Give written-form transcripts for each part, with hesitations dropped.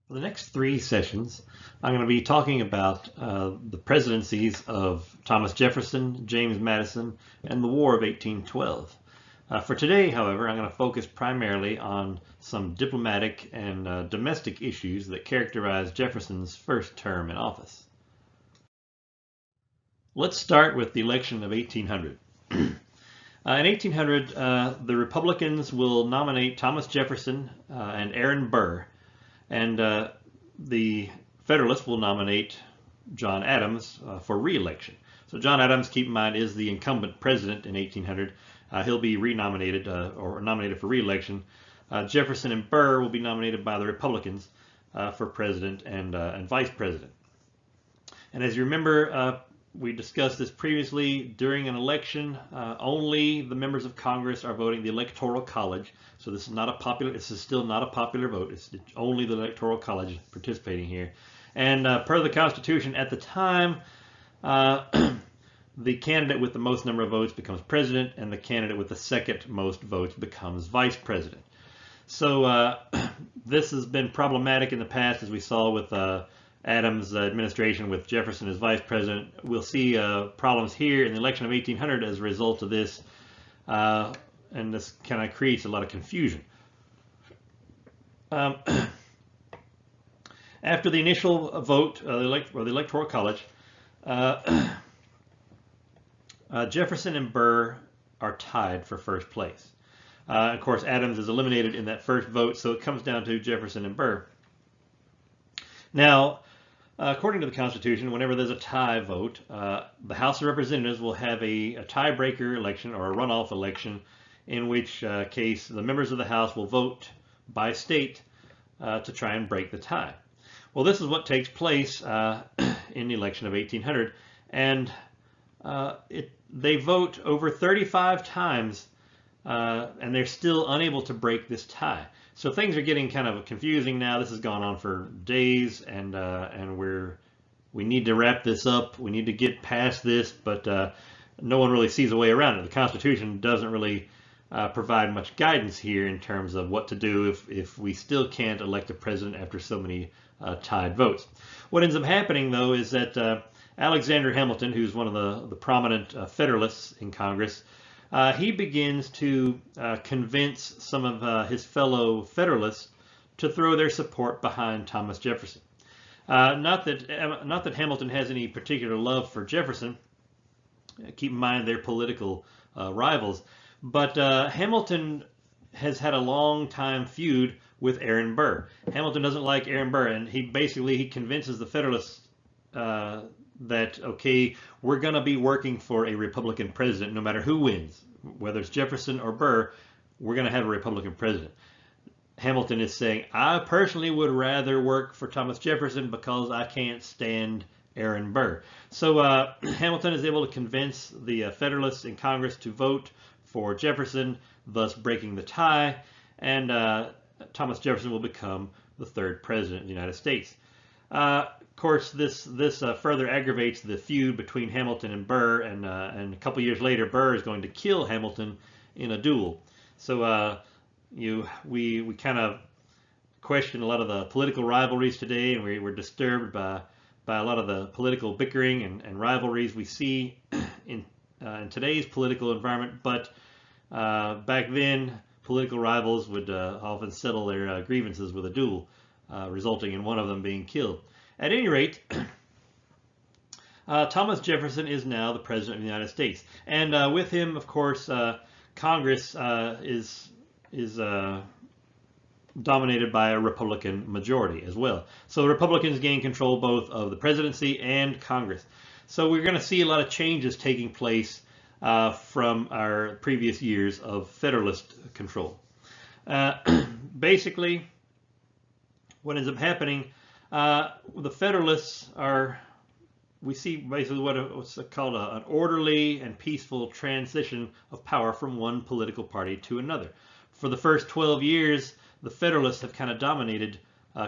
For the next three sessions, I'm going to be talking about the presidencies of Thomas Jefferson, James Madison, and the War of 1812. For today, however, I'm going to focus primarily on some diplomatic and domestic issues that characterized Jefferson's first term in office. Let's start with the election of 1800. In 1800, the Republicans will nominate Thomas Jefferson and Aaron Burr, and the Federalists will nominate John Adams for re-election. So John Adams, keep in mind, is the incumbent president in 1800. He'll be renominated or nominated for re-election. Jefferson and Burr will be nominated by the Republicans for president and vice president. And as you remember, we discussed this previously. During an election, only the members of Congress are voting the Electoral College. So this is still not a popular vote. It's only the Electoral College participating here. And per the Constitution at the time, the candidate with the most number of votes becomes president, and the candidate with the second most votes becomes vice president. So this has been problematic in the past, as we saw with Adams' administration with Jefferson as vice president. We'll see problems here in the election of 1800 as a result of this, and this kind of creates a lot of confusion. After the initial vote, the Electoral College, Jefferson and Burr are tied for first place. Of course, Adams is eliminated in that first vote, so it comes down to Jefferson and Burr. Now, according to the Constitution, whenever there's a tie vote, the House of Representatives will have a tiebreaker election or a runoff election, in which case the members of the House will vote by state to try and break the tie. Well, this is what takes place in the election of 1800, and they vote over 35 times, and they're still unable to break this tie. So things are getting kind of confusing now. This has gone on for days, and we need to wrap this up. We need to get past this, but no one really sees a way around it. The Constitution doesn't really provide much guidance here in terms of what to do if we still can't elect a president after so many tied votes. What ends up happening, though, is that Alexander Hamilton, who's one of the prominent Federalists in Congress, he begins to convince some of his fellow Federalists to throw their support behind Thomas Jefferson. Not that Hamilton has any particular love for Jefferson. Keep in mind they're political rivals, but Hamilton has had a long time feud with Aaron Burr. Hamilton doesn't like Aaron Burr, and he convinces the Federalists that, okay, we're going to be working for a Republican president no matter who wins, whether it's Jefferson or Burr. We're going to have a Republican president. Hamilton is saying, I personally would rather work for Thomas Jefferson because I can't stand Aaron Burr. So Hamilton is able to convince the Federalists in Congress to vote for Jefferson, thus breaking the tie, and Thomas Jefferson will become the third president of the United States. Of course, this further aggravates the feud between Hamilton and Burr, and a couple years later, Burr is going to kill Hamilton in a duel. So we kind of question a lot of the political rivalries today, and we're disturbed by a lot of the political bickering and rivalries we see in today's political environment. But back then, political rivals would often settle their grievances with a duel, resulting in one of them being killed. At any rate, Thomas Jefferson is now the President of the United States. And with him, of course, Congress is dominated by a Republican majority as well. So the Republicans gain control both of the presidency and Congress. So we're going to see a lot of changes taking place from our previous years of Federalist control. Basically, what ends up happening, the Federalists we see basically what's called an orderly and peaceful transition of power from one political party to another. For the first 12 years, the Federalists have kind of dominated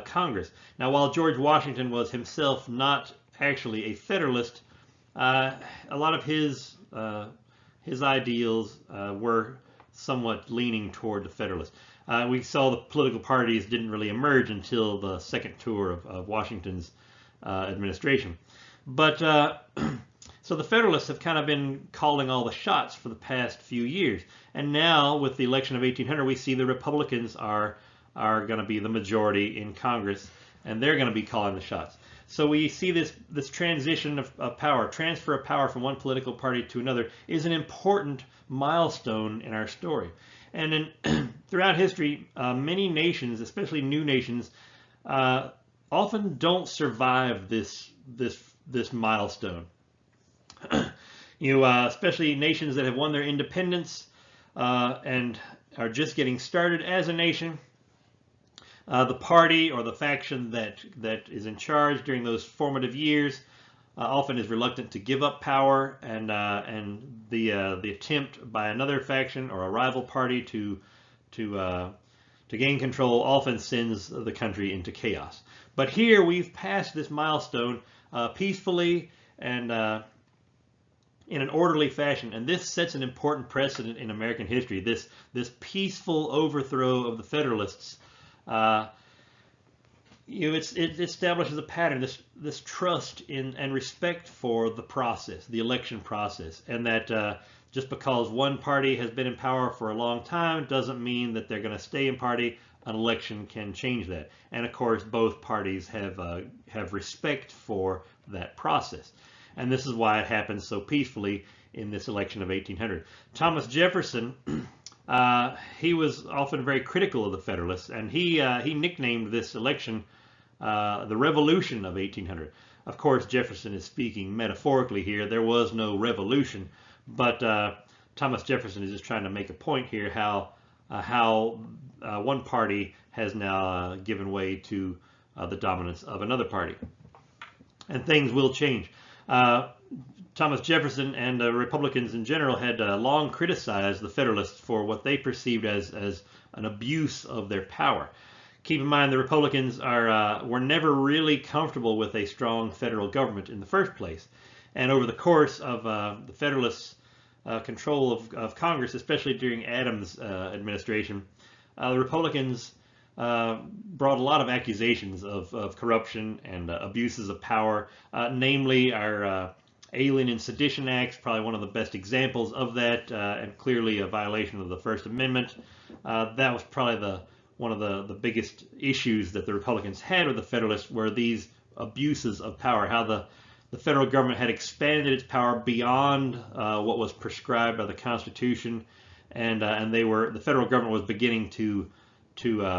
Congress. Now, while George Washington was himself not actually a Federalist, a lot of his ideals were somewhat leaning toward the Federalists. We saw the political parties didn't really emerge until the second tour of Washington's administration. But so the Federalists have kind of been calling all the shots for the past few years. And now with the election of 1800, we see the Republicans are going to be the majority in Congress, and they're going to be calling the shots. So we see this transition of power, transfer of power from one political party to another, is an important milestone in our story. And throughout history, many nations, especially new nations, often don't survive this milestone. Especially nations that have won their independence and are just getting started as a nation. The party or the faction that is in charge during those formative years often is reluctant to give up power, and the attempt by another faction or a rival party to gain control often sends the country into chaos. But here we've passed this milestone peacefully and in an orderly fashion, and this sets an important precedent in American history. This peaceful overthrow of the Federalists, it establishes a pattern, this trust in and respect for the process, the election process, and that just because one party has been in power for a long time doesn't mean that they're going to stay in party. An election can change that, and of course both parties have respect for that process. And this is why it happened so peacefully in this election of 1800. Thomas Jefferson, he was often very critical of the Federalists, and he nicknamed this election the Revolution of 1800. Of course, Jefferson is speaking metaphorically here. There was no revolution, but Thomas Jefferson is just trying to make a point here how one party has now given way to the dominance of another party. And things will change. Thomas Jefferson and Republicans in general had long criticized the Federalists for what they perceived as an abuse of their power. Keep in mind, the Republicans were never really comfortable with a strong federal government in the first place. And over the course of the Federalists' control of Congress, especially during Adams' administration, the Republicans brought a lot of accusations of corruption and abuses of power, namely our Alien and Sedition Acts, probably one of the best examples of that, and clearly a violation of the First Amendment. That was probably one of the biggest issues that the Republicans had with the Federalists, were these abuses of power, how the federal government had expanded its power beyond what was prescribed by the Constitution, and the federal government was beginning to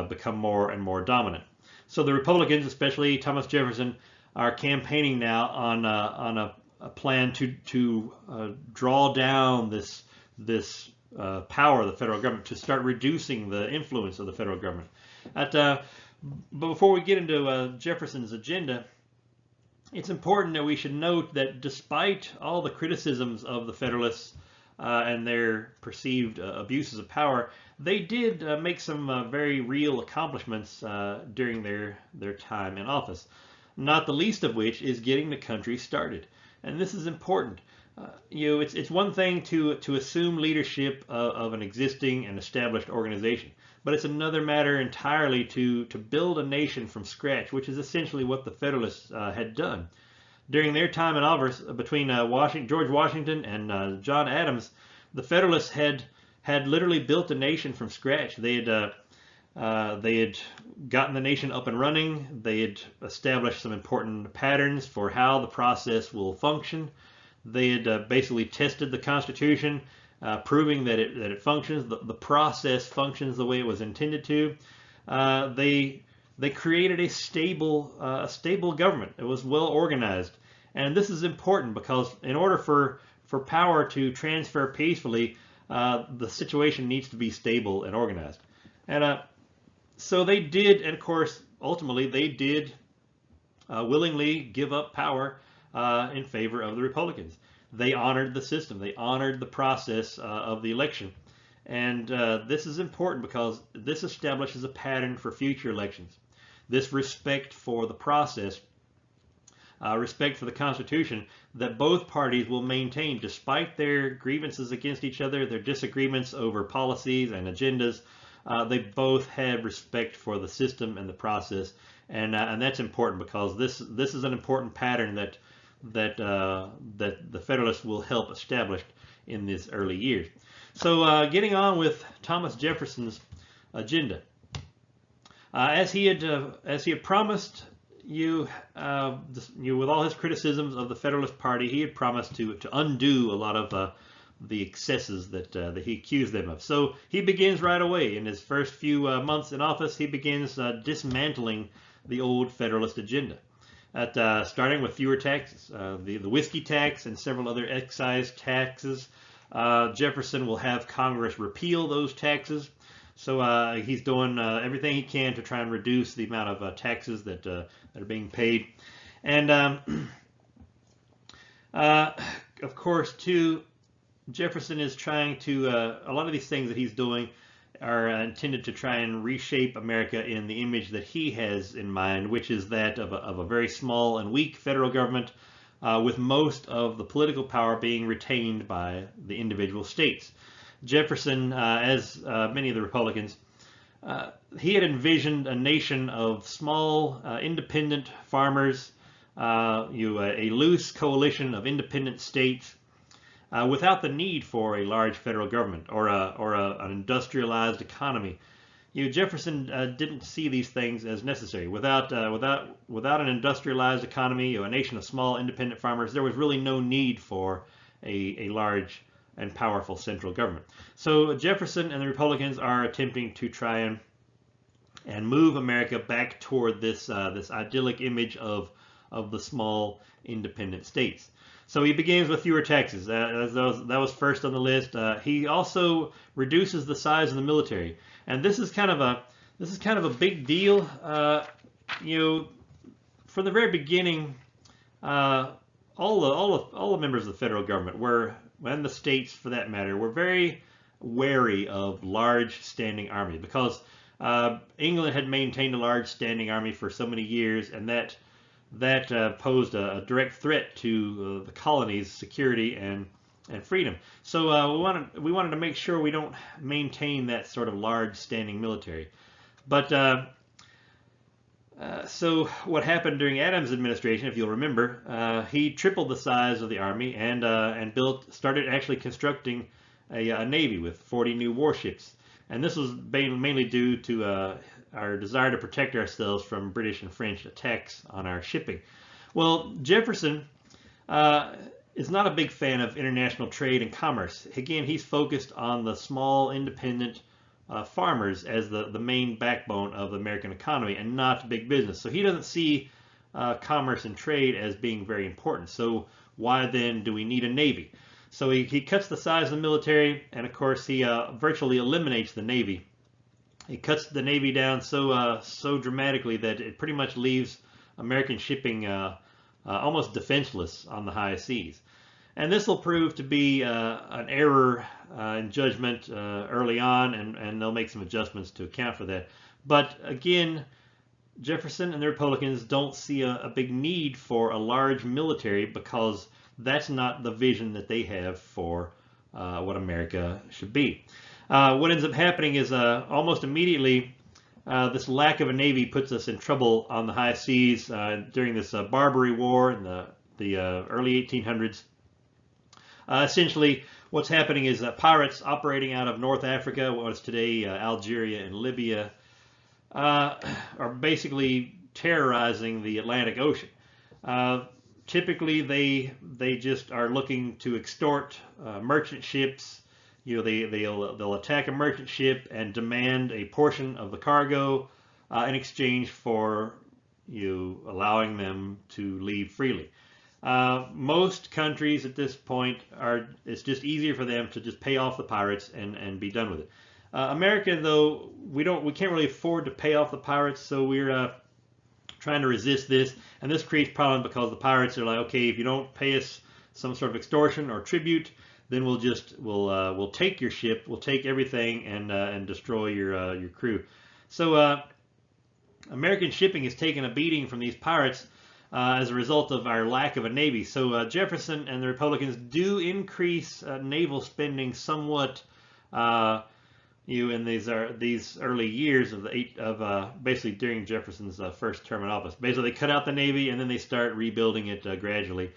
become more and more dominant. So the Republicans, especially Thomas Jefferson, are campaigning now on a plan to draw down this power of the federal government, to start reducing the influence of the federal government. But before we get into Jefferson's agenda, it's important that we should note that despite all the criticisms of the Federalists and their perceived abuses of power, they did make some very real accomplishments during their time in office, not the least of which is getting the country started. And this is important. It's one thing to assume leadership of an existing and established organization, but it's another matter entirely to build a nation from scratch, which is essentially what the Federalists had done. During their time in office, between George Washington and John Adams, the Federalists had literally built a nation from scratch. They had gotten the nation up and running. They had established some important patterns for how the process will function. They had basically tested the Constitution, proving that it functions. The process functions the way it was intended to. They created a stable government. It was well organized, and this is important because in order for power to transfer peacefully, the situation needs to be stable and organized. And so they did, and of course, ultimately they did willingly give up power in favor of the Republicans. They honored the system. They honored the process of the election. And this is important because this establishes a pattern for future elections. This respect for the process, respect for the Constitution, that both parties will maintain despite their grievances against each other, their disagreements over policies and agendas. they both had respect for the system and the process, and that's important because this is an important pattern that the Federalists will help establish in these early years. So getting on with Thomas Jefferson's agenda, as he had promised you, with all his criticisms of the Federalist Party, he had promised to undo a lot of the excesses that he accused them of. So he begins right away. In his first few months in office, he begins dismantling the old Federalist agenda, starting with fewer taxes, the whiskey tax and several other excise taxes. Jefferson will have Congress repeal those taxes. So he's doing everything he can to try and reduce the amount of taxes that are being paid. And of course, too, Jefferson is trying to, a lot of these things that he's doing are intended to try and reshape America in the image that he has in mind, which is that of a very small and weak federal government, with most of the political power being retained by the individual states. Jefferson, as many of the Republicans, he had envisioned a nation of small, independent farmers, a loose coalition of independent states, without the need for a large federal government or an industrialized economy. Jefferson didn't see these things as necessary. Without an industrialized economy, a nation of small independent farmers, there was really no need for a large and powerful central government. So Jefferson and the Republicans are attempting to try and move America back toward this idyllic image of the small independent states. So he begins with fewer taxes. That was first on the list. He also reduces the size of the military, and this is kind of a big deal. From the very beginning, all the members of the federal government and the states for that matter, were very wary of large standing armies because England had maintained a large standing army for so many years, and that posed a direct threat to the colonies' security and freedom. So we wanted to make sure we don't maintain that sort of large standing military. But so what happened during Adams' administration, if you'll remember, he tripled the size of the army and started actually constructing a navy with 40 new warships. And this was mainly due to our desire to protect ourselves from British and French attacks on our shipping. Well, Jefferson is not a big fan of international trade and commerce. Again, he's focused on the small, independent farmers as the main backbone of the American economy and not big business. So he doesn't see commerce and trade as being very important. So why then do we need a navy? So he cuts the size of the military, and of course he virtually eliminates the navy. He cuts the navy down so dramatically that it pretty much leaves American shipping almost defenseless on the high seas. And this will prove to be an error in judgment early on, and they'll make some adjustments to account for that. But again, Jefferson and the Republicans don't see a big need for a large military because that's not the vision that they have for what America should be. What ends up happening is almost immediately this lack of a navy puts us in trouble on the high seas during this Barbary War in the early 1800s. Essentially, what's happening is that pirates operating out of North Africa, what is today Algeria and Libya, are basically terrorizing the Atlantic Ocean. Typically, they just are looking to extort merchant ships. They'll attack a merchant ship and demand a portion of the cargo in exchange for allowing them to leave freely. Most countries at this point it's just easier for them to just pay off the pirates and be done with it. America, though, we can't really afford to pay off the pirates, so we're trying to resist this, and this creates problems because the pirates are like, okay, if you don't pay us some sort of extortion or tribute, then we'll take your ship, we'll take everything and destroy your crew. So American shipping is taking a beating from these pirates as a result of our lack of a navy. So Jefferson and the Republicans do increase naval spending somewhat in these early years of basically during Jefferson's first term in office. Basically, they cut out the Navy and then they start rebuilding it gradually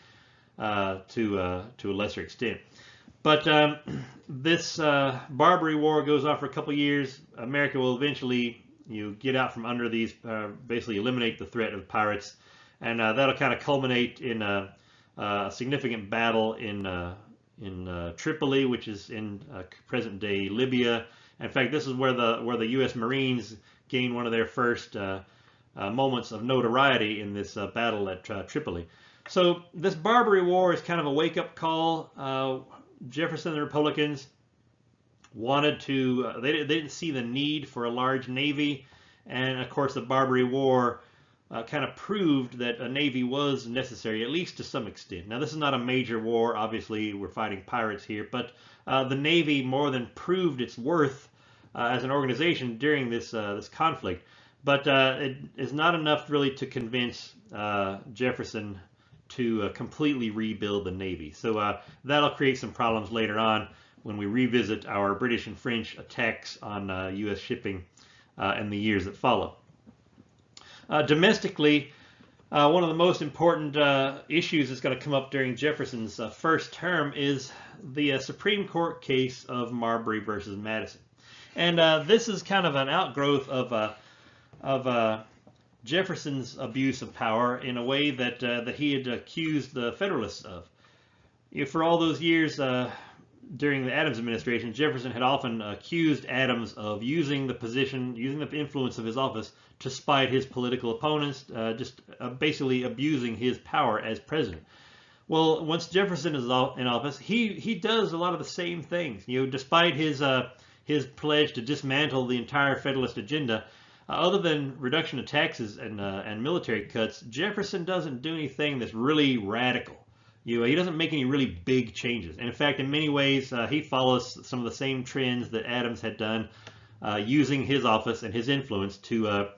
to a lesser extent. But this Barbary War goes on for a couple years. America will eventually get out from under these, basically eliminate the threat of pirates, and that'll kind of culminate in a significant battle in Tripoli, which is in present-day Libya. In fact, this is where the U.S. Marines gained one of their first moments of notoriety in this battle at Tripoli. So this Barbary War is kind of a wake-up call. Jefferson and the Republicans wanted to, they didn't see the need for a large navy, and of course the Barbary War kind of proved that a navy was necessary, at least to some extent. Now this is not a major war, obviously we're fighting pirates here, but the Navy more than proved its worth as an organization during this conflict. But it is not enough really to convince Jefferson to completely rebuild the Navy. So that'll create some problems later on when we revisit our British and French attacks on U.S. shipping in the years that follow. Domestically, one of the most important issues that's going to come up during Jefferson's first term is the Supreme Court case of Marbury versus Madison. And this is kind of an outgrowth of Jefferson's abuse of power in a way that he had accused the Federalists of. For all those years during the Adams administration, Jefferson had often accused Adams of using the position, using the influence of his office to spite his political opponents, just basically abusing his power as president. Well, once Jefferson is in office, he does a lot of the same things. Despite his pledge to dismantle the entire Federalist agenda, other than reduction of taxes and military cuts, Jefferson doesn't do anything that's really radical. He doesn't make any really big changes. And in fact, in many ways, he follows some of the same trends that Adams had done, using his office and his influence to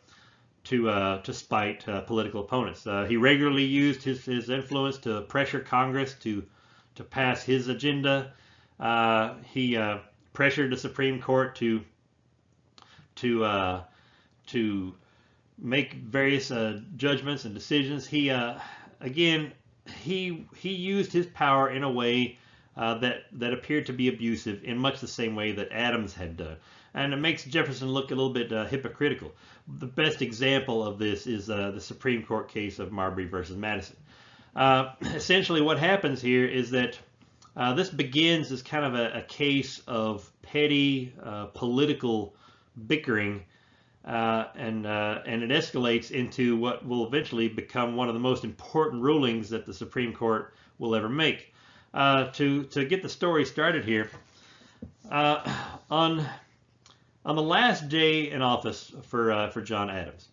spite political opponents. He regularly used his influence to pressure Congress to pass his agenda. He pressured the Supreme Court to make various judgments and decisions. He used his power in a way that appeared to be abusive, in much the same way that Adams had done. And it makes Jefferson look a little bit hypocritical. The best example of this is the Supreme Court case of Marbury versus Madison. Essentially what happens here is that this begins as kind of a case of petty political bickering, and it escalates into what will eventually become one of the most important rulings that the Supreme Court will ever make. To get the story started here, on the last day in office for John Adams,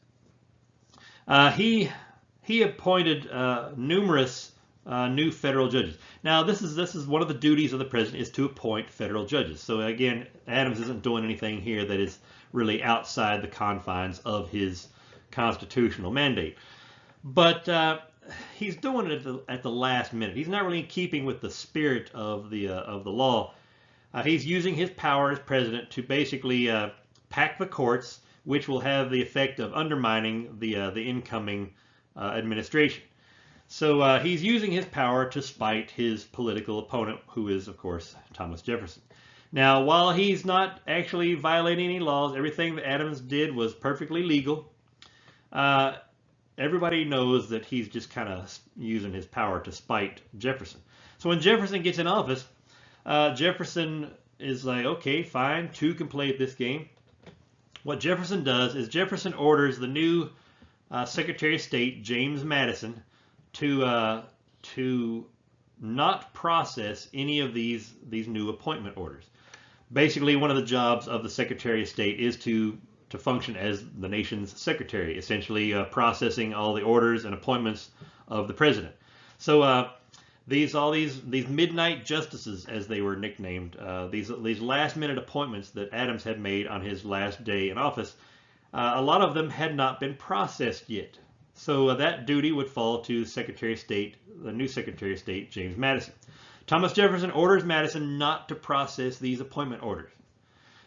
he appointed numerous new federal judges. Now this is one of the duties of the president, is to appoint federal judges. So again, Adams isn't doing anything here that is really outside the confines of his constitutional mandate. But he's doing it at the last minute. He's not really in keeping with the spirit of the law. He's using his power as president to basically pack the courts, which will have the effect of undermining the incoming administration. So he's using his power to spite his political opponent, who is, of course, Thomas Jefferson. Now, while he's not actually violating any laws, everything that Adams did was perfectly legal. Everybody knows that he's just kind of using his power to spite Jefferson. So when Jefferson gets in office, Jefferson is like, okay, fine, two can play at this game. What Jefferson does is Jefferson orders the new Secretary of State, James Madison, to not process any of these new appointment orders. Basically, one of the jobs of the Secretary of State is to function as the nation's secretary, essentially processing all the orders and appointments of the president. So these midnight justices, as they were nicknamed, these last-minute appointments that Adams had made on his last day in office, a lot of them had not been processed yet. So that duty would fall to Secretary of State, the new Secretary of State, James Madison. Thomas Jefferson orders Madison not to process these appointment orders.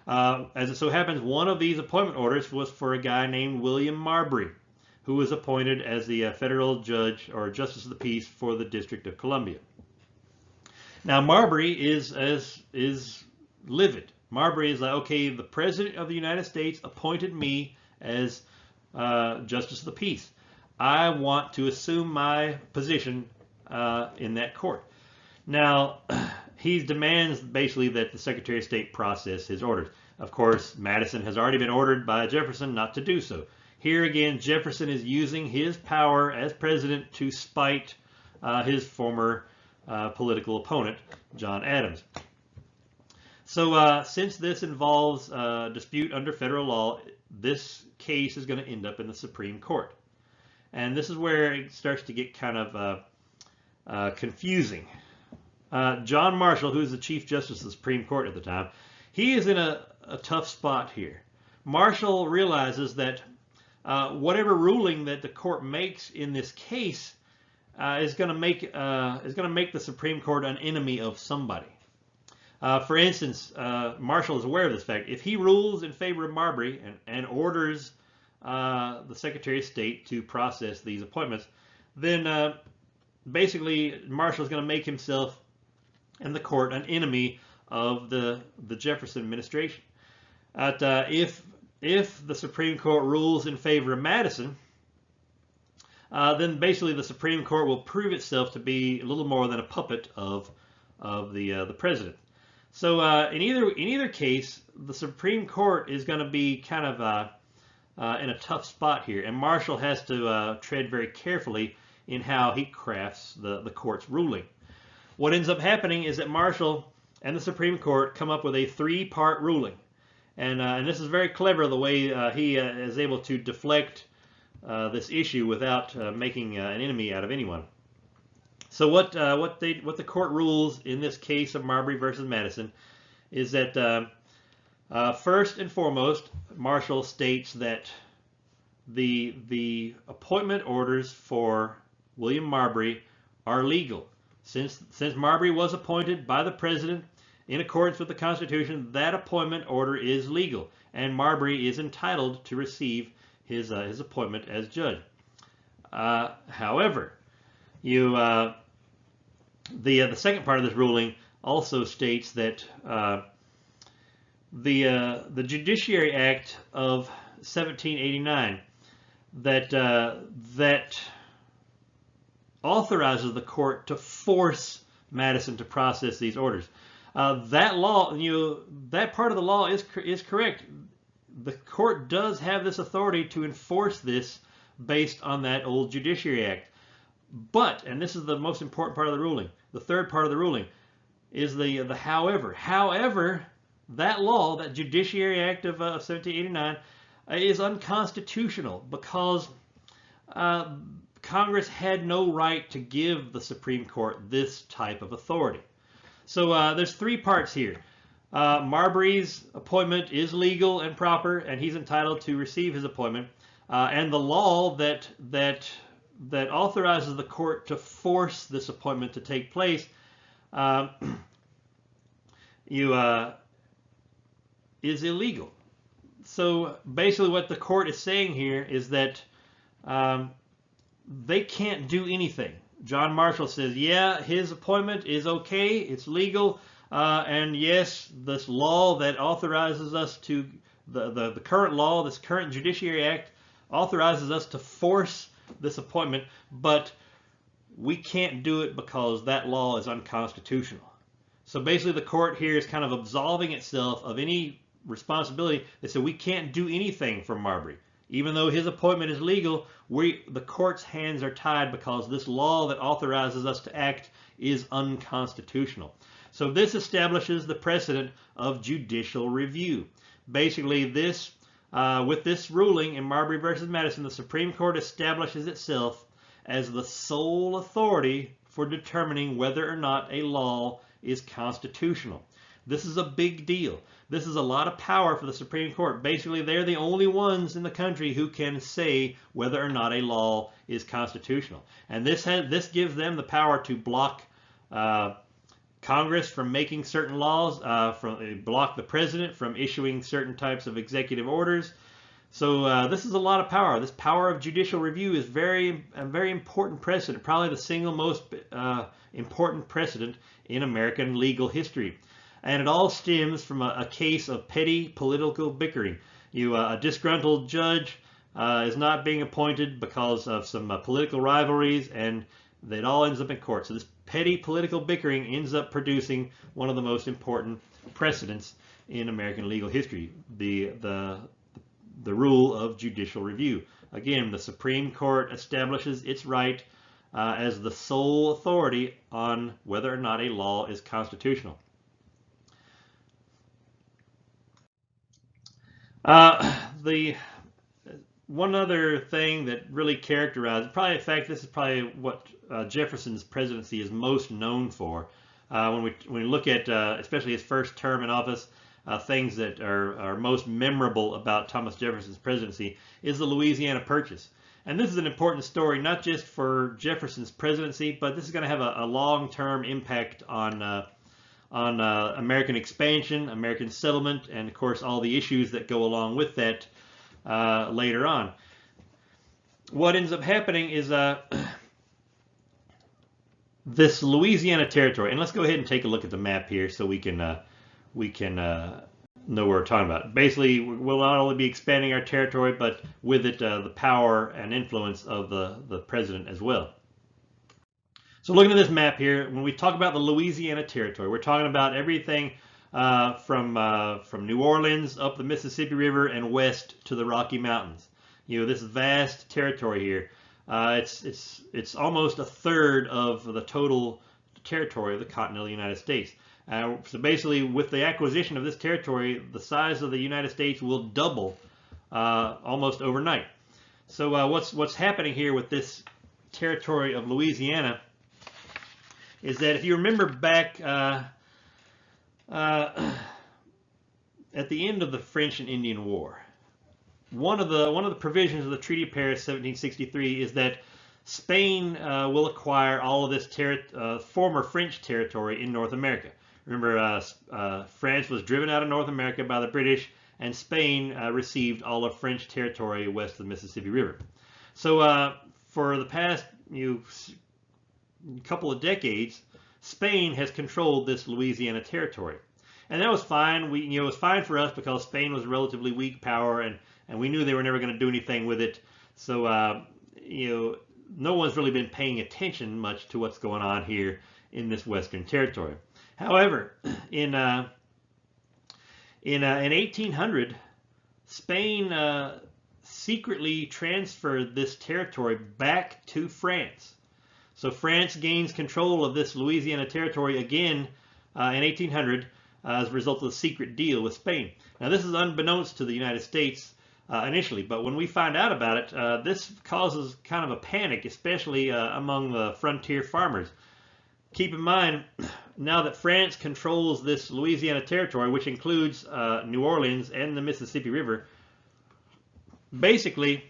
As it so happens, one of these appointment orders was for a guy named William Marbury, who was appointed as the federal judge or justice of the peace for the District of Columbia. Now Marbury is livid. Marbury is like, okay, the President of the United States appointed me as justice of the peace. I want to assume my position in that court. Now, he demands basically that the Secretary of State process his orders. Of course, Madison has already been ordered by Jefferson not to do so. Here again, Jefferson is using his power as president to spite his former political opponent, John Adams. So since this involves a dispute under federal law, this case is going to end up in the Supreme Court. And this is where it starts to get kind of confusing. John Marshall, who is the Chief Justice of the Supreme Court at the time, he is in a tough spot here. Marshall realizes that whatever ruling that the court makes in this case is going to make the Supreme Court an enemy of somebody. For instance, Marshall is aware of this fact. If he rules in favor of Marbury and orders the Secretary of State to process these appointments, then basically Marshall is going to make himself and the court an enemy of the Jefferson administration. If the Supreme Court rules in favor of Madison, then basically the Supreme Court will prove itself to be a little more than a puppet of the president. So in either case, the Supreme Court is going to be kind of in a tough spot here, and Marshall has to tread very carefully in how he crafts the court's ruling. What ends up happening is that Marshall and the Supreme Court come up with a three-part ruling, and this is very clever the way he is able to deflect this issue without making an enemy out of anyone. So what the court rules in this case of Marbury versus Madison is that first and foremost, Marshall states that the appointment orders for William Marbury are legal. Since Marbury was appointed by the president in accordance with the Constitution, that appointment order is legal, and Marbury is entitled to receive his appointment as judge. However, the second part of this ruling also states that the Judiciary Act of 1789 that authorizes the court to force Madison to process these orders. That law, that part of the law is correct. The court does have this authority to enforce this based on that old Judiciary Act. But, and this is the most important part of the ruling, the third part of the ruling, is the however. However, that law, that Judiciary Act of 1789, is unconstitutional because Congress had no right to give the Supreme Court this type of authority. So there's three parts here. Marbury's appointment is legal and proper, and he's entitled to receive his appointment. And the law that authorizes the court to force this appointment to take place is illegal. So basically what the court is saying here is that they can't do anything. John Marshall says, yeah, his appointment is okay, it's legal, and yes, this law that authorizes us to, the current law, this current Judiciary Act, authorizes us to force this appointment, but we can't do it because that law is unconstitutional. So basically the court here is kind of absolving itself of any responsibility. They said we can't do anything for Marbury. Even though his appointment is legal, the court's hands are tied because this law that authorizes us to act is unconstitutional. So this establishes the precedent of judicial review. Basically, with this ruling in Marbury versus Madison, the Supreme Court establishes itself as the sole authority for determining whether or not a law is constitutional. This is a big deal. This is a lot of power for the Supreme Court. Basically, they're the only ones in the country who can say whether or not a law is constitutional. And this gives them the power to block Congress from making certain laws, block the president from issuing certain types of executive orders. So this is a lot of power. This power of judicial review is a very important precedent, probably the single most important precedent in American legal history. And it all stems from a case of petty political bickering. A disgruntled judge is not being appointed because of some political rivalries, and it all ends up in court. So this petty political bickering ends up producing one of the most important precedents in American legal history, the rule of judicial review. Again, the Supreme Court establishes its right as the sole authority on whether or not a law is constitutional. The one other thing that really characterized, probably in fact, this is probably what Jefferson's presidency is most known for. When we look at, especially his first term in office, things that are most memorable about Thomas Jefferson's presidency is the Louisiana Purchase. And this is an important story, not just for Jefferson's presidency, but this is going to have a long-term impact on American expansion, American settlement, and of course all the issues that go along with that later on. What ends up happening is this Louisiana Territory, and let's go ahead and take a look at the map here so we can know what we're talking about. Basically, we'll not only be expanding our territory, but with it the power and influence of the president as well. So looking at this map here, when we talk about the Louisiana Territory, we're talking about everything from New Orleans up the Mississippi River and west to the Rocky Mountains. This vast territory here. It's almost a third of the total territory of the continental United States. So basically, with the acquisition of this territory, the size of the United States will double almost overnight. So what's happening here with this territory of Louisiana is that if you remember back at the end of the French and Indian War, one of the provisions of the Treaty of Paris 1763 is that Spain will acquire all of this former French territory in North America. Remember, France was driven out of North America by the British, and Spain received all of French territory west of the Mississippi River. So for the past couple of decades, Spain has controlled this Louisiana territory, and that was fine. It was fine for us because Spain was a relatively weak power, and we knew they were never going to do anything with it. So no one's really been paying attention much to what's going on here in this Western territory. However, in 1800, Spain secretly transferred this territory back to France. So France gains control of this Louisiana territory again in 1800 as a result of the secret deal with Spain. Now this is unbeknownst to the United States initially, but when we find out about it, this causes kind of a panic, especially among the frontier farmers. Keep in mind, now that France controls this Louisiana territory, which includes New Orleans and the Mississippi River, basically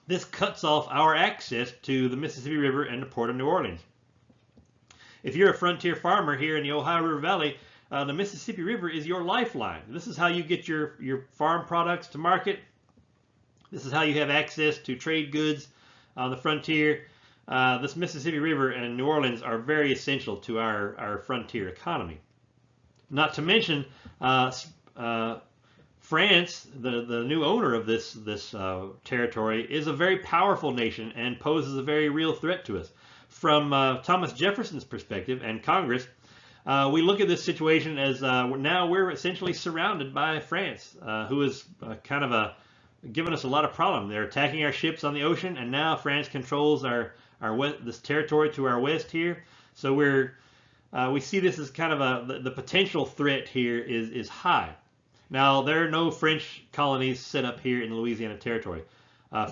this cuts off our access to the Mississippi River and the port of New Orleans. If you're a frontier farmer here in the Ohio River Valley, the Mississippi River is your lifeline. This is how you get your farm products to market. This is how you have access to trade goods on the frontier. This Mississippi River and New Orleans are very essential to our frontier economy. Not to mention, France, the new owner of this territory, is a very powerful nation and poses a very real threat to us. From Thomas Jefferson's perspective and Congress, we look at this situation as now we're essentially surrounded by France, who is kind of giving us a lot of problem. They're attacking our ships on the ocean, and now France controls this territory to our west here. So we see this as kind of the potential threat here is high. Now, there are no French colonies set up here in the Louisiana territory.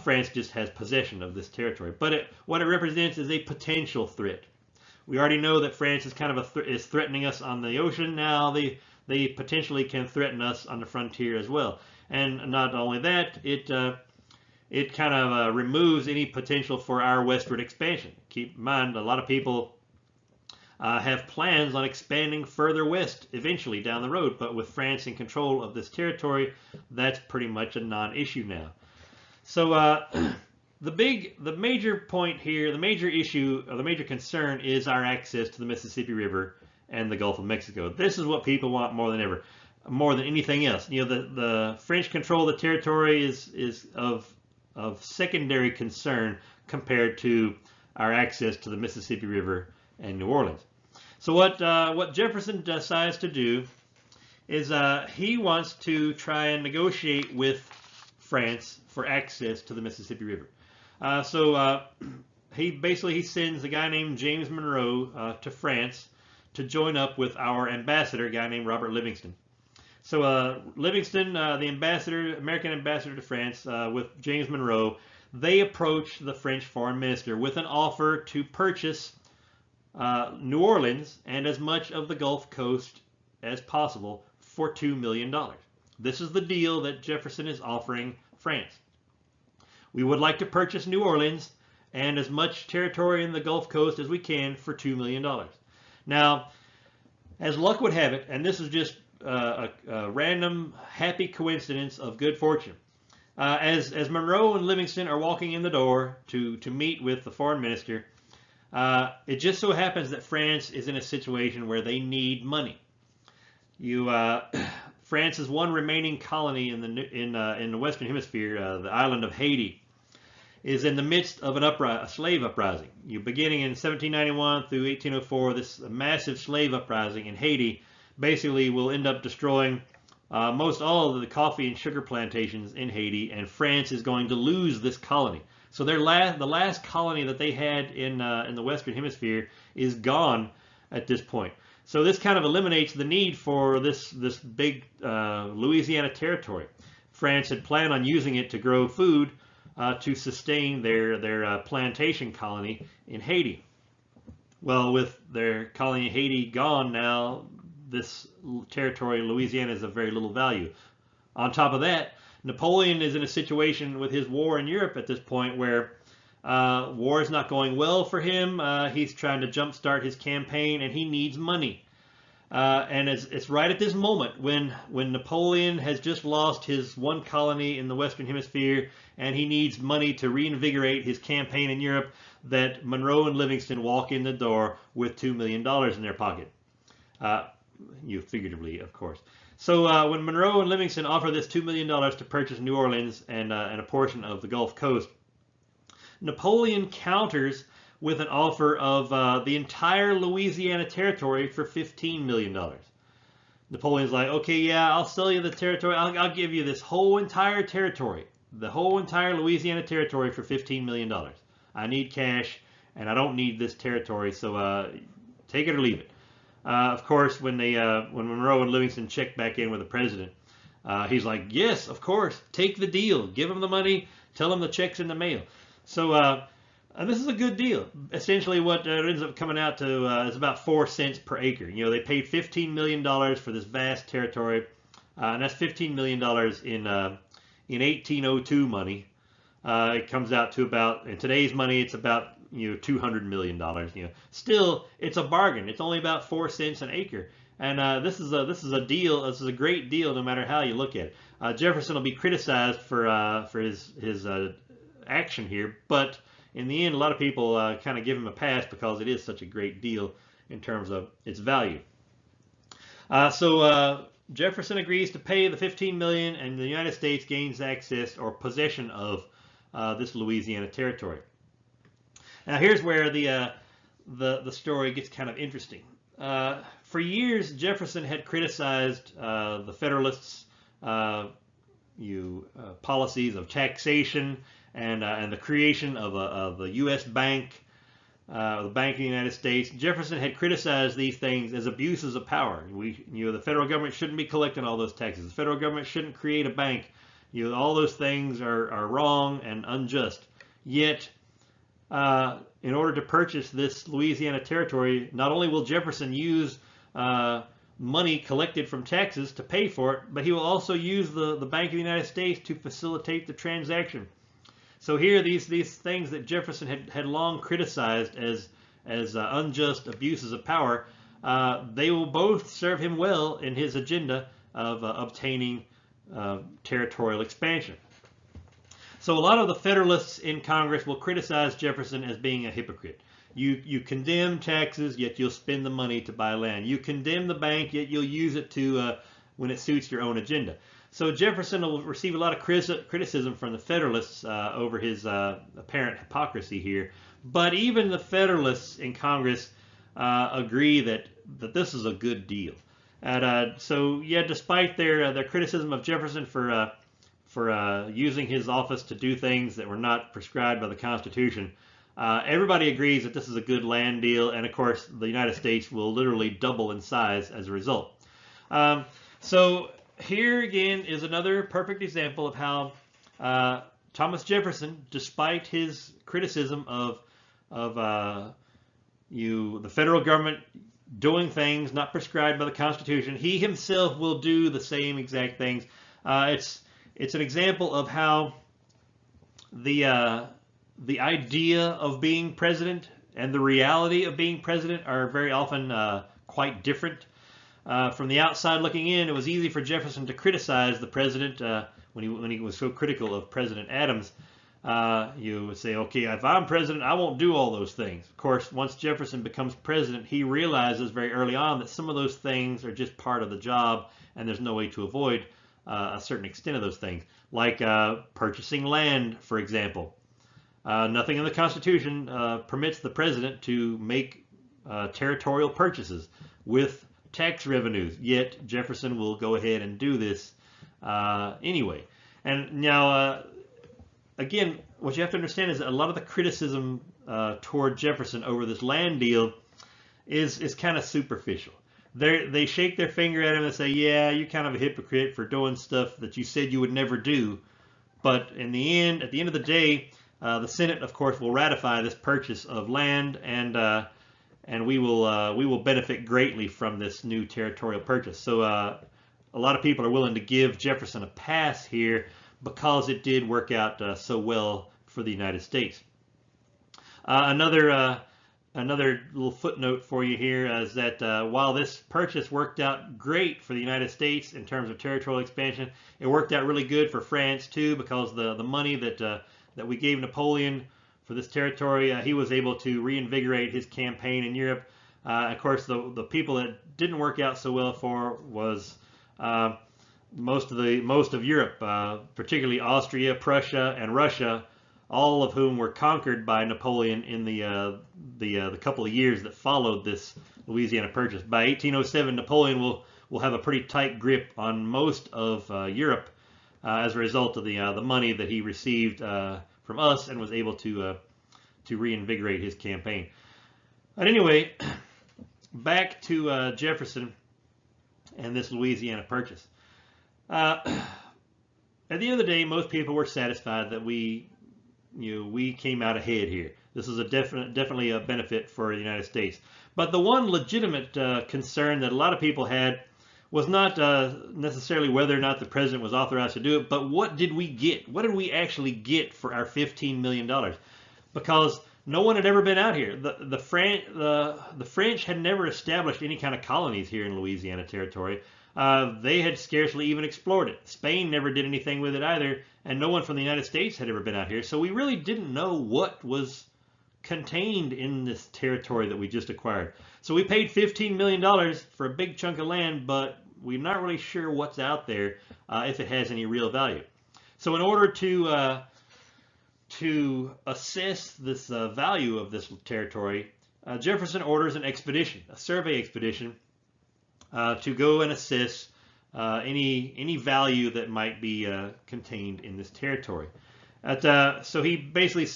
France just has possession of this territory. But what it represents is a potential threat. We already know that France is kind of is threatening us on the ocean. Now they potentially can threaten us on the frontier as well. And not only that, it kind of removes any potential for our westward expansion. Keep in mind, a lot of people have plans on expanding further west eventually down the road. But with France in control of this territory, that's pretty much a non-issue now. So the major point here, the major issue, or the major concern is our access to the Mississippi River and the Gulf of Mexico. This is what people want more than ever, more than anything else. You know, the French control of the territory is of secondary concern compared to our access to the Mississippi River and New Orleans. So what Jefferson decides to do is he wants to try and negotiate with France for access to the Mississippi River. He sends a guy named James Monroe to France to join up with our ambassador, a guy named Robert Livingston. So Livingston, the ambassador, American ambassador to France, with James Monroe, they approach the French foreign minister with an offer to purchase New Orleans and as much of the Gulf Coast as possible for $2 million. This is the deal that Jefferson is offering France. We would like to purchase New Orleans and as much territory in the Gulf Coast as we can for $2 million. Now, as luck would have it, and this is just a random happy coincidence of good fortune, as Monroe and Livingston are walking in the door to meet with the foreign minister, it just so happens that France is in a situation where they need money. France's one remaining colony in the Western Hemisphere, the island of Haiti, is in the midst of a slave uprising. Beginning in 1791 through 1804, this massive slave uprising in Haiti basically will end up destroying most all of the coffee and sugar plantations in Haiti, and France is going to lose this colony. So the last colony that they had in the Western Hemisphere is gone at this point. So this kind of eliminates the need for this big Louisiana territory. France had planned on using it to grow food to sustain their plantation colony in Haiti. Well, with their colony in Haiti gone now, this territory, Louisiana, is of very little value. On top of that, Napoleon is in a situation with his war in Europe at this point where war is not going well for him. He's trying to jumpstart his campaign, and he needs money. And it's right at this moment when Napoleon has just lost his one colony in the Western Hemisphere and he needs money to reinvigorate his campaign in Europe that Monroe and Livingston walk in the door with $2 million in their pocket. Figuratively, of course. So when Monroe and Livingston offer this $2 million to purchase New Orleans and a portion of the Gulf Coast, Napoleon counters with an offer of the entire Louisiana territory for $15 million. Napoleon's like, okay, yeah, I'll sell you the territory. I'll give you this whole entire territory, the whole entire Louisiana territory for $15 million. I need cash, and I don't need this territory, so take it or leave it. Of course, when Monroe and Livingston check back in with the president, he's like, yes, of course, take the deal. Give him the money. Tell him the check's in the mail. So, and this is a good deal. Essentially, what it ends up coming out to is about 4 cents per acre. They paid $15 million for this vast territory, and that's $15 million in 1802 money. It comes out to about, in today's money, it's about $200 million. Still, it's a bargain. It's only about 4 cents an acre, and this is a deal. This is a great deal, no matter how you look at it. Jefferson will be criticized for his action here, but in the end, a lot of people kind of give him a pass because it is such a great deal in terms of its value. So Jefferson agrees to pay the $15 million, and the United States gains access or possession of this Louisiana territory. Now here's where the story gets kind of interesting. For years, Jefferson had criticized the Federalists' policies of taxation and the creation of the U.S. Bank, the Bank of the United States. Jefferson had criticized these things as abuses of power. The federal government shouldn't be collecting all those taxes. The federal government shouldn't create a bank. All those things are wrong and unjust. Yet, in order to purchase this Louisiana territory, not only will Jefferson use money collected from taxes to pay for it, but he will also use the Bank of the United States to facilitate the transaction. So here, these things that Jefferson had long criticized as as unjust abuses of power, they will both serve him well in his agenda of obtaining territorial expansion. So a lot of the Federalists in Congress will criticize Jefferson as being a hypocrite. You condemn taxes, yet you'll spend the money to buy land. You condemn the bank, yet you'll use it to when it suits your own agenda. So Jefferson will receive a lot of criticism from the Federalists over his apparent hypocrisy here. But even the Federalists in Congress agree that this is a good deal. And so yeah, despite their criticism of Jefferson for using his office to do things that were not prescribed by the Constitution, everybody agrees that this is a good land deal, and of course the United States will literally double in size as a result. So here again is another perfect example of how Thomas Jefferson, despite his criticism of the federal government doing things not prescribed by the Constitution, he himself will do the same exact things. It's an example of how the idea of being president and the reality of being president are very often quite different. From the outside looking in, it was easy for Jefferson to criticize the president when he was so critical of President Adams. You would say, okay, if I'm president, I won't do all those things. Of course, once Jefferson becomes president, he realizes very early on that some of those things are just part of the job, and there's no way to avoid a certain extent of those things, like purchasing land, for example. Nothing in the Constitution permits the president to make territorial purchases with tax revenues, yet Jefferson will go ahead and do this anyway. And now, again, what you have to understand is that a lot of the criticism toward Jefferson over this land deal is kind of superficial. They shake their finger at him and say, yeah, you're kind of a hypocrite for doing stuff that you said you would never do. But in the end, at the end of the day, the Senate, of course, will ratify this purchase of land, and we will benefit greatly from this new territorial purchase. So a lot of people are willing to give Jefferson a pass here because it did work out so well for the United States. Another little footnote for you here is that while this purchase worked out great for the United States in terms of territorial expansion, it worked out really good for France too, because the money that we gave Napoleon for this territory, he was able to reinvigorate his campaign in Europe. Of course, the people that didn't work out so well for was most of Europe, particularly Austria, Prussia, and Russia, all of whom were conquered by Napoleon in the couple of years that followed this Louisiana Purchase. By 1807, Napoleon will have a pretty tight grip on most of Europe as a result of the money that he received from us and was able to reinvigorate his campaign. But anyway, back to Jefferson and this Louisiana Purchase. At the end of the day, most people were satisfied that we came out ahead here. This is definitely a benefit for the United States. But the one legitimate concern that a lot of people had was not necessarily whether or not the president was authorized to do it, but what did we get? What did we actually get for our $15 million? Because no one had ever been out here. The French had never established any kind of colonies here in Louisiana Territory. They had scarcely even explored it. Spain never did anything with it either, and no one from the United States had ever been out here. So we really didn't know what was contained in this territory that we just acquired. So we paid $15 million for a big chunk of land, but we're not really sure what's out there if it has any real value. So in order to assess this value of this territory, Jefferson orders an expedition, a survey expedition, to go and assess any value that might be contained in this territory. So he basically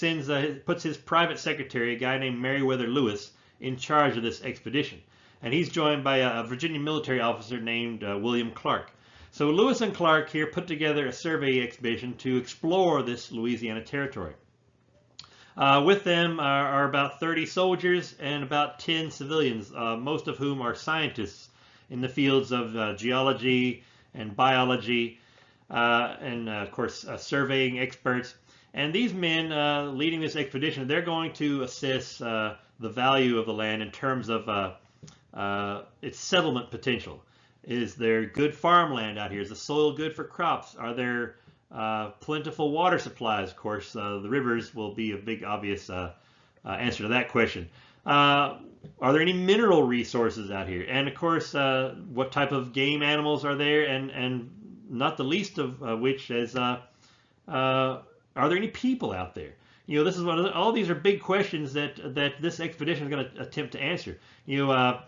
puts his private secretary, a guy named Meriwether Lewis, in charge of this expedition. And he's joined by a Virginia military officer named William Clark. So Lewis and Clark here put together a survey expedition to explore this Louisiana Territory. With them are about 30 soldiers and about 10 civilians, most of whom are scientists in the fields of geology and biology, and of course surveying experts. And these men leading this expedition, they're going to assess the value of the land in terms of its settlement potential. Is there good farmland out here? Is the soil good for crops? Are there plentiful water supplies? Of course, the rivers will be a big obvious answer to that question. Are there any mineral resources out here? And of course, what type of game animals are there? And not the least of which is, are there any people out there? You know, this is one of all these are big questions that this expedition is going to attempt to answer. You know,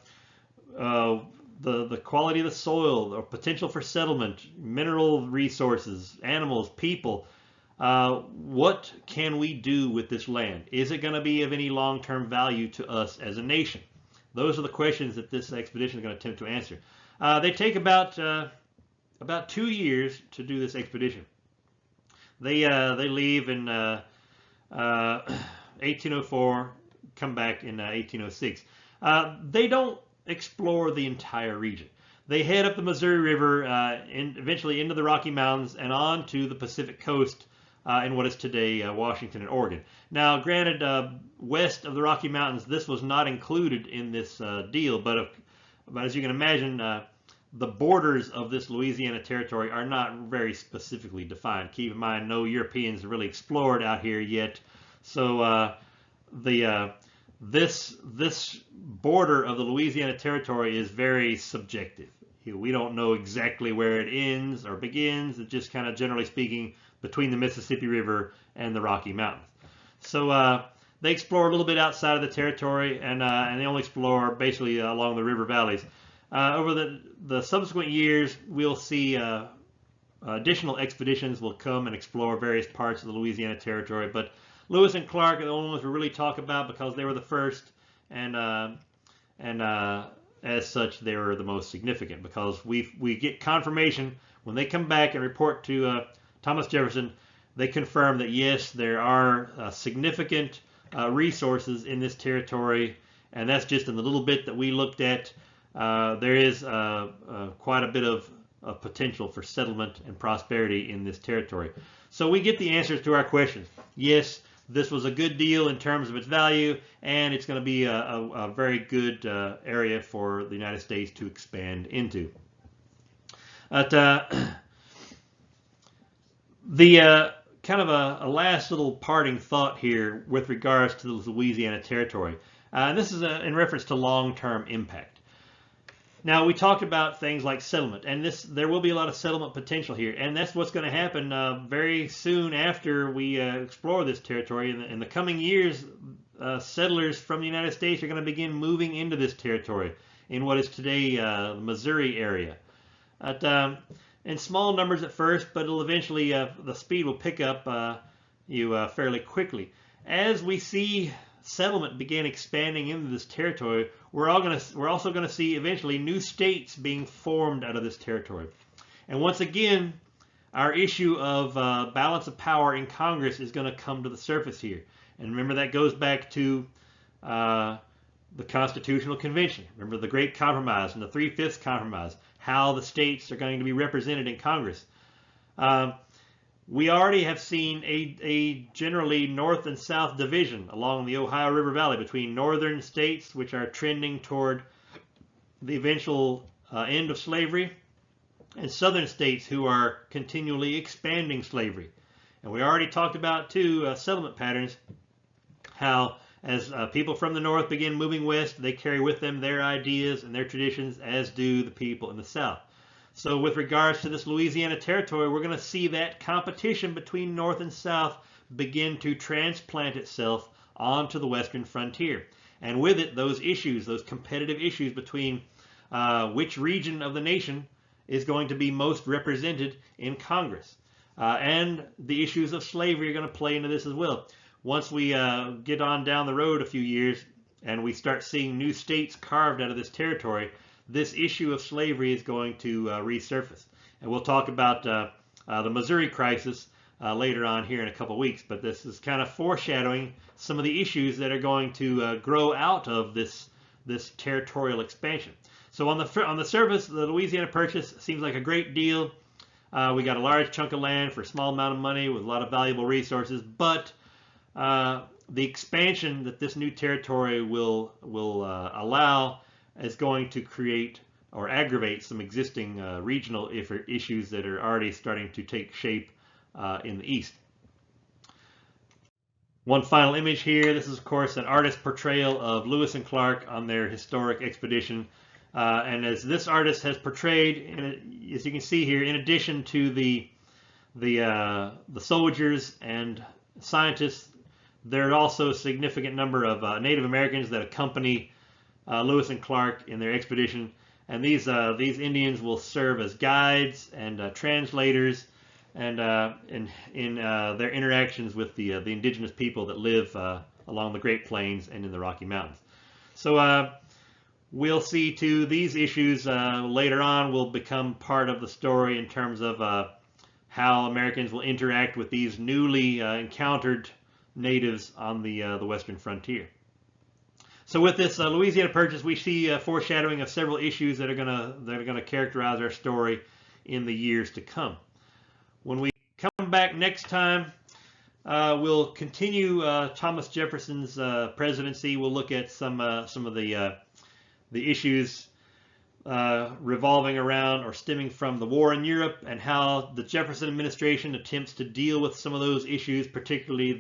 the quality of the soil, or potential for settlement, mineral resources, animals, people. What can we do with this land? Is it going to be of any long-term value to us as a nation? Those are the questions that this expedition is going to attempt to answer. They take about 2 years to do this expedition. They leave in 1804, come back in 1806. They don't explore the entire region. They head up the Missouri River and eventually into the Rocky Mountains and on to the Pacific coast in what is today Washington and Oregon. Now, granted, west of the Rocky Mountains, this was not included in this deal, but as you can imagine, the borders of this Louisiana territory are not very specifically defined. Keep in mind, no Europeans really explored out here yet, so this border of the Louisiana territory is very subjective. We don't know exactly where it ends or begins. It's just kind of, generally speaking, between the Mississippi River and the Rocky Mountains. So they explore a little bit outside of the territory, and they only explore basically along the river valleys. Over the subsequent years, we'll see additional expeditions will come and explore various parts of the Louisiana territory, but Lewis and Clark are the only ones we really talk about because they were the first, and as such, they were the most significant, because we get confirmation when they come back and report to Thomas Jefferson. They confirm that yes, there are significant resources in this territory, and that's just in the little bit that we looked at. There is quite a bit of potential for settlement and prosperity in this territory. So we get the answers to our questions. Yes, this was a good deal in terms of its value, and it's going to be a very good area for the United States to expand into. The kind of a last little parting thought here with regards to the Louisiana territory, and this is in reference to long-term impact. Now, we talked about things like settlement, and there will be a lot of settlement potential here, and that's what's going to happen very soon after we explore this territory. In the coming years, settlers from the United States are going to begin moving into this territory in what is today the Missouri area. In small numbers at first, but it'll eventually, the speed will pick up fairly quickly. As we see settlement begin expanding into this territory, we're also going to see eventually new states being formed out of this territory. And once again, our issue of balance of power in Congress is going to come to the surface here. And remember, that goes back to the Constitutional Convention. Remember the Great Compromise and the 3/5 Compromise, how the states are going to be represented in Congress. We already have seen a generally north and south division along the Ohio River Valley between northern states, which are trending toward the eventual end of slavery, and southern states who are continually expanding slavery. And we already talked about, too, settlement patterns, how as people from the north begin moving west, they carry with them their ideas and their traditions, as do the people in the south. So with regards to this Louisiana territory, we're going to see that competition between north and south begin to transplant itself onto the western frontier. And with it, those issues, those competitive issues between which region of the nation is going to be most represented in Congress. And the issues of slavery are going to play into this as well. Once we get on down the road a few years and we start seeing new states carved out of this territory, this issue of slavery is going to resurface. And we'll talk about the Missouri crisis later on here in a couple weeks, but this is kind of foreshadowing some of the issues that are going to grow out of this territorial expansion. So on the surface, the Louisiana Purchase seems like a great deal. We got a large chunk of land for a small amount of money with a lot of valuable resources, but the expansion that this new territory will allow is going to create or aggravate some existing regional issues that are already starting to take shape in the east. One final image here. This is, of course, an artist's portrayal of Lewis and Clark on their historic expedition. And as this artist has portrayed, as you can see here, in addition to the soldiers and scientists, there are also a significant number of Native Americans that accompany Lewis and Clark in their expedition. And these Indians will serve as guides and translators, and in their interactions with the indigenous people that live along the Great Plains and in the Rocky Mountains. So we'll see too, these issues later on will become part of the story in terms of how Americans will interact with these newly encountered natives on the western frontier. So with this Louisiana Purchase, we see a foreshadowing of several issues that are gonna characterize our story in the years to come. When we come back next time, we'll continue Thomas Jefferson's presidency. We'll look at some of the issues revolving around or stemming from the war in Europe, and how the Jefferson administration attempts to deal with some of those issues, particularly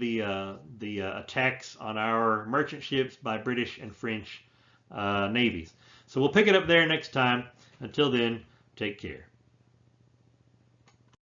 the attacks on our merchant ships by British and French navies. So we'll pick it up there next time. Until then, take care.